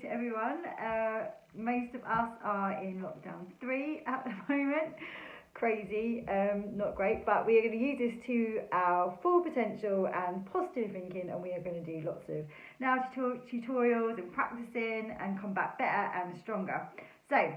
to everyone. Most of us are in lockdown 3 at the moment. Crazy, not great, but we are going to use this to our full potential and positive thinking, and we are going to do lots of nail tutorials and practicing and come back better and stronger. So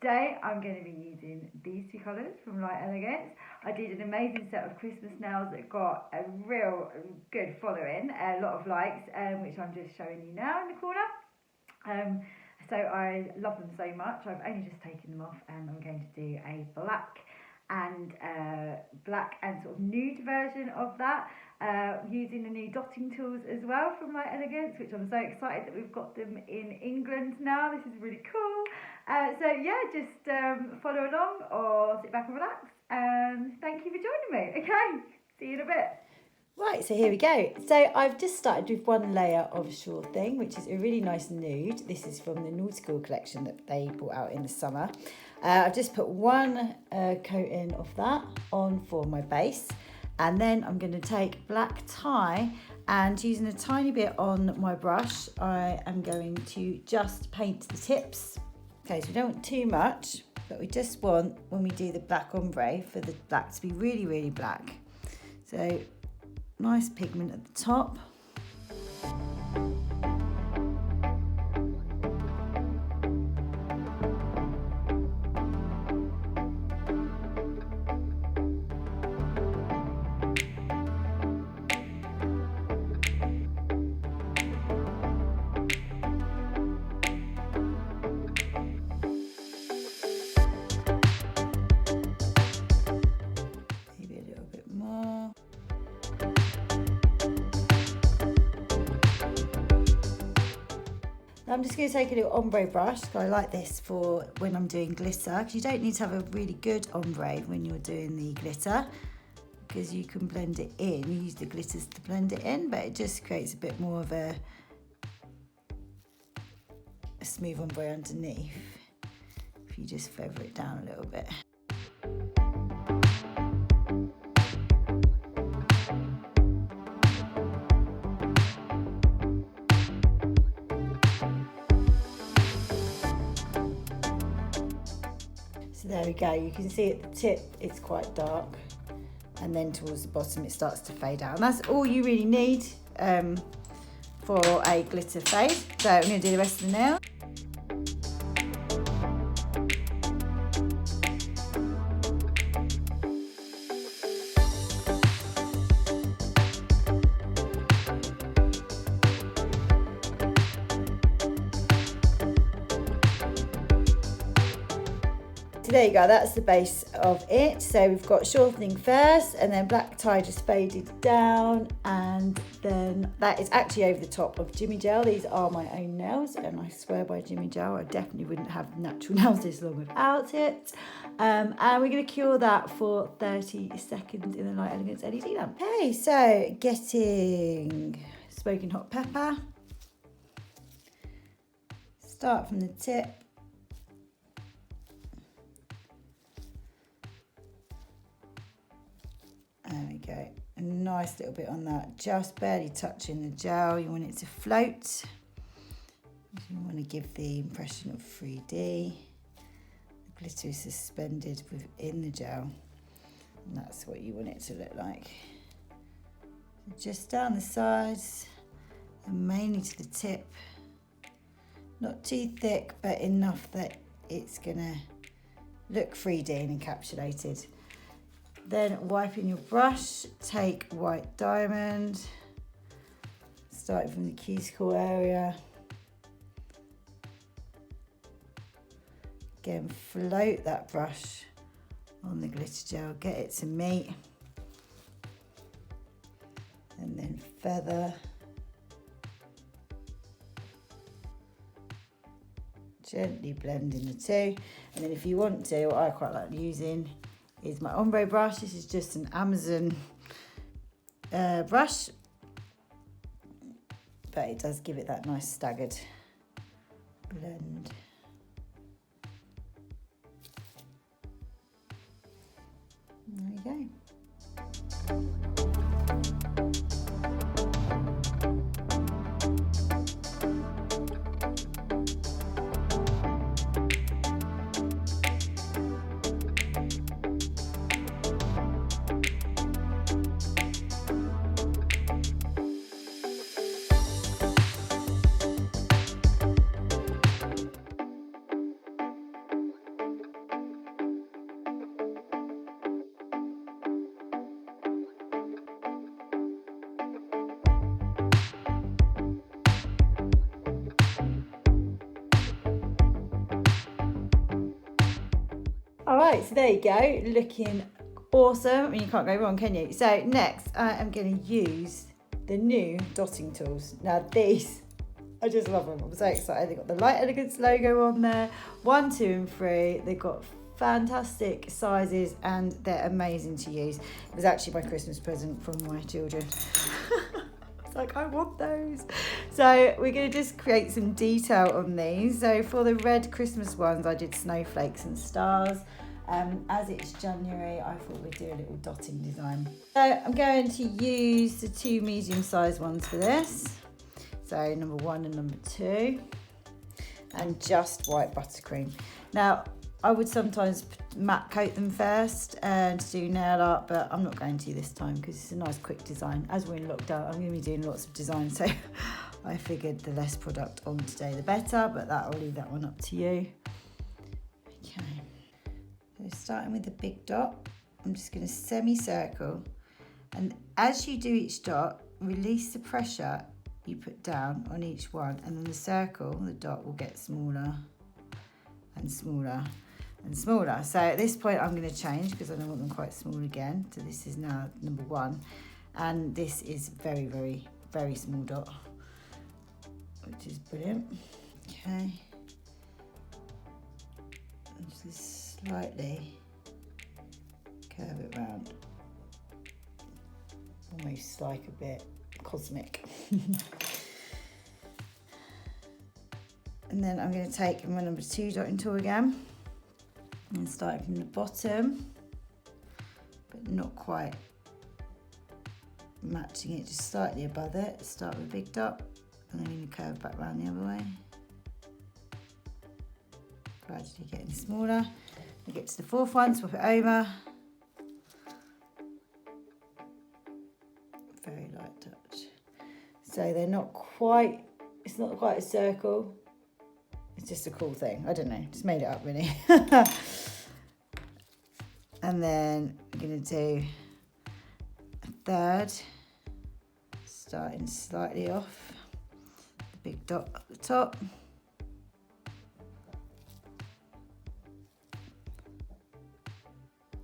today I'm going to be using these two colours from Light Elegance. I did an amazing set of Christmas nails that got a real good following, a lot of likes, which I'm just showing you now in the corner. So I love them so much. I've only just taken them off, and I'm going to do a black and sort of nude version of that, using the new dotting tools as well from Light Elegance, which I'm so excited that we've got them in England now. This is really cool. So yeah, just follow along or sit back and relax, and thank you for joining me. Okay, see you in a bit. Right, so here we go. So I've just started with one layer of Sure Thing, which is a really nice nude. This is from the Nautical collection that they brought out in the summer. I've just put one coating of that on for my base, and then I'm going to take black tie, and using a tiny bit on my brush, I am going to just paint the tips. Okay, so we don't want too much, but we just want, when we do the black ombre, for the black to be really, really black. So nice pigment at the top. Maybe a little bit more. I'm just going to take a little ombre brush. I like this for when I'm doing glitter, because you don't need to have a really good ombre when you're doing the glitter, because you can blend it in. You use the glitters to blend it in, but it just creates a bit more of a smooth ombre underneath if you just feather it down a little bit. So there we go, you can see at the tip it's quite dark, and then towards the bottom it starts to fade out. And that's all you really need for a glitter fade. So I'm going to do the rest of the nail. So there you go, that's the base of it. So we've got Sure Thing first, and then black tie just faded down, and then that is actually over the top of Jimmy Gel. These are my own nails, and I swear by Jimmy Gel, I definitely wouldn't have natural nails this long without it. And we're going to cure that for 30 seconds in the Light Elegance LED lamp. Okay, so getting smoking hot pepper. Start from the tip. There we go, a nice little bit on that, just barely touching the gel. You want it to float. You want to give the impression of 3D. The glitter is suspended within the gel, and that's what you want it to look like. Just down the sides, and mainly to the tip. Not too thick, but enough that it's gonna look 3D and encapsulated. Then wiping your brush, take white diamond, starting from the cuticle area. Again, float that brush on the glitter gel, get it to meet, and then feather. Gently blending the two, and then if you want to, what I quite like using is my ombre brush. This is just an Amazon brush, but it does give it that nice staggered blend. There you go. All right, so there you go, looking awesome. I mean, you can't go wrong, can you? So next, I am going to use the new dotting tools. Now these, I just love them. I'm so excited. They've got the Light Elegance logo on there, 1, 2 and 3. They've got fantastic sizes and they're amazing to use. It was actually my Christmas present from my children. It's like, I want those. So we're going to just create some detail on these. So for the red Christmas ones, I did snowflakes and stars. As it's January, I thought we'd do a little dotting design. So I'm going to use the 2 medium-sized ones for this. So number 1 and number 2, and just white buttercream. Now, I would sometimes matte coat them first and do nail art, but I'm not going to this time because it's a nice quick design. As we're in lockdown, I'm going to be doing lots of design, so I figured the less product on today the better, but I'll leave that one up to you. Okay. So starting with the big dot, I'm just going to semicircle, and as you do each dot, release the pressure you put down on each one, and then the circle, the dot will get smaller and smaller and smaller. So at this point I'm going to change because I don't want them quite small again. So this is now number 1, and this is very, very, very small dot, which is brilliant. Okay. Just slightly curve it round, almost like a bit cosmic. And then I'm going to take my number 2 dotting tool again and start from the bottom, but not quite matching it, just slightly above it. Start with a big dot and then I'm going to curve back round the other way, gradually getting smaller. We get to the 4th one, swap it over. Very light touch. So they're not quite, it's not quite a circle. It's just a cool thing. I don't know, just made it up really. And then I'm going to do a 3rd, starting slightly off, the big dot at the top.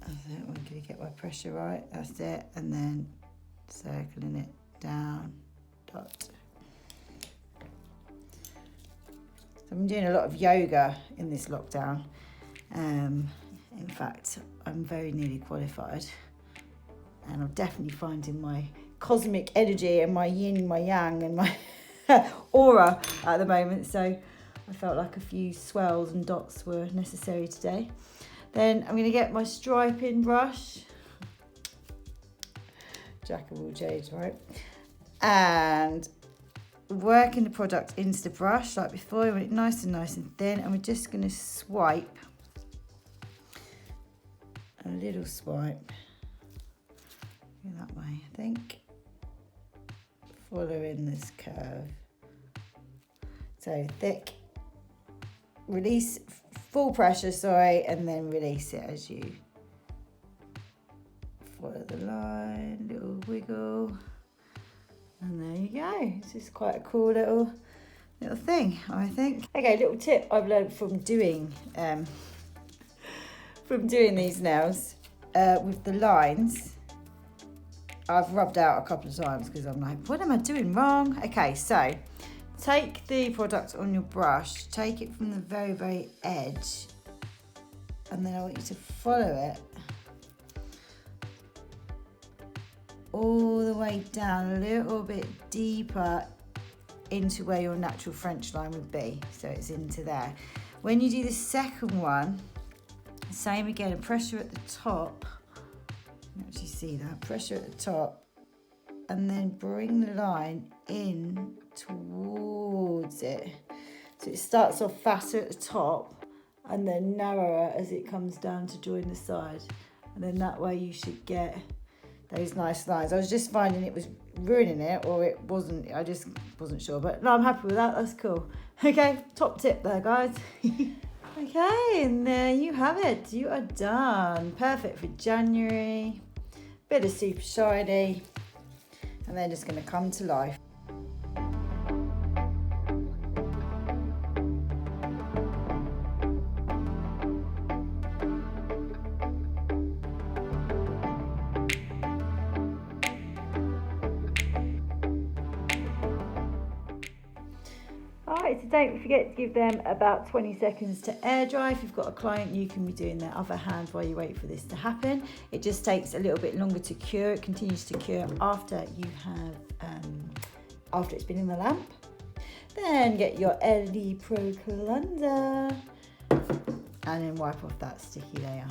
I'm going to get my pressure right, that's it, and then circling it down, dot. So I'm doing a lot of yoga in this lockdown. In fact, I'm very nearly qualified, and I'm definitely finding my cosmic energy and my yin, my yang, and my aura at the moment. So I felt like a few swells and dots were necessary today. Then I'm going to get my striping brush, jack of all trades, right? And working the product into the brush like before. I want it nice and thin, and we're just going to swipe, a little swipe, go that way, I think, following this curve. So thick, release, full pressure, sorry, and then release it as you follow the line, little wiggle, and there you go. It's just quite a cool little thing, I think. Okay, little tip I've learned from doing these nails with the lines. I've rubbed out a couple of times because I'm like, what am I doing wrong? Okay, so take the product on your brush, take it from the very, very edge, and then I want you to follow it all the way down a little bit deeper into where your natural French line would be. So it's into there. When you do the second one, same again, pressure at the top. You can actually see that, pressure at the top, and then bring the line in towards it. So it starts off fatter at the top and then narrower as it comes down to join the side. And then that way you should get those nice lines. I was just finding it was ruining it, or it wasn't, I just wasn't sure, but no, I'm happy with that, that's cool. Okay, top tip there, guys. Okay, and there you have it. You are done. Perfect for January. Bit of super shiny, and they're just going to come to life. Alright, so don't forget to give them about 20 seconds to air dry. If you've got a client, you can be doing their other hand while you wait for this to happen. It just takes a little bit longer to cure. It continues to cure after you have, after it's been in the lamp. Then get your LED Pro cleanser and then wipe off that sticky layer.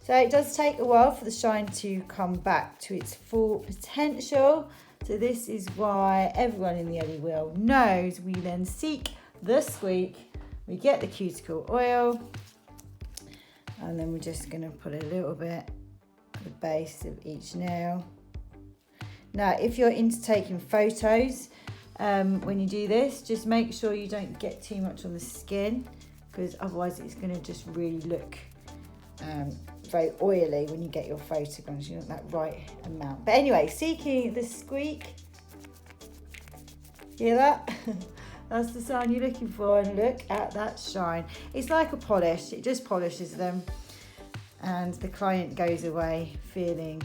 So it does take a while for the shine to come back to its full potential. So this is why everyone in the LED world knows we then seek the squeak. We get the cuticle oil and then we're just going to put a little bit at the base of each nail. Now, if you're into taking photos, when you do this, just make sure you don't get too much on the skin, because otherwise it's going to just really look very oily when you get your photographs. You want that right amount. But anyway, seeking the squeak. Hear that? That's the sound you're looking for, and look at that shine. It's like a polish. It just polishes them, and the client goes away feeling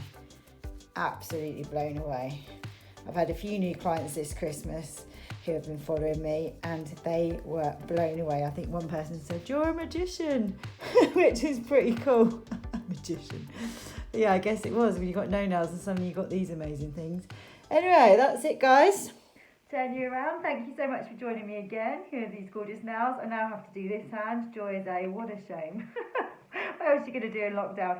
absolutely blown away. I've had a few new clients this Christmas who have been following me, and they were blown away. I think one person said, "You're a magician," which is pretty cool. A magician. Yeah, I guess it was when you got no nails and suddenly you got these amazing things. Anyway, that's it, guys. Turn you around. Thank you so much for joining me again. Here are these gorgeous nails. I now have to do this hand. Joy day, what a shame. What else are you going to do in lockdown?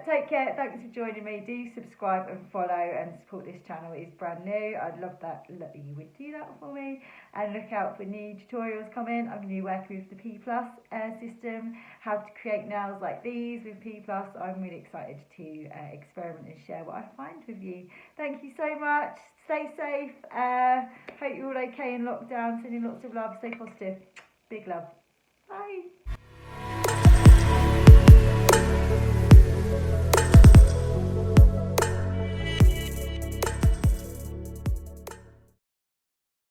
Take care. Thanks for joining me. Do subscribe and follow and support this channel. It's brand new. I'd love that you would do that for me. And look out for new tutorials coming. I'm going to be working with the P+ system, how to create nails like these with P+. I'm really excited to experiment and share what I find with you. Thank you so much. Stay safe. Hope you're all okay in lockdown. Sending lots of love. Stay positive. Big love. Bye.